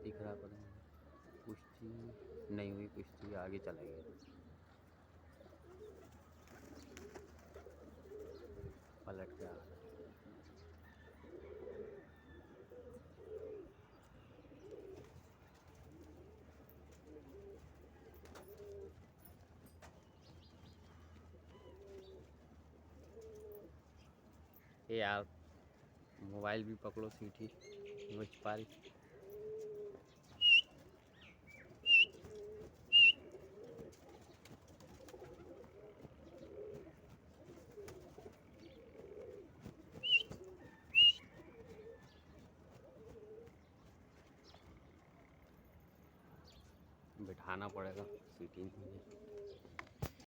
दिख रहा, पता नहीं पुष्टि नहीं हुई, पुष्टि आगे चला गया। पलट के आ रहा। ये यार मोबाइल भी पकड़ो सीटी मुझपाल। बिठाना पड़ेगा सीटी मुझे।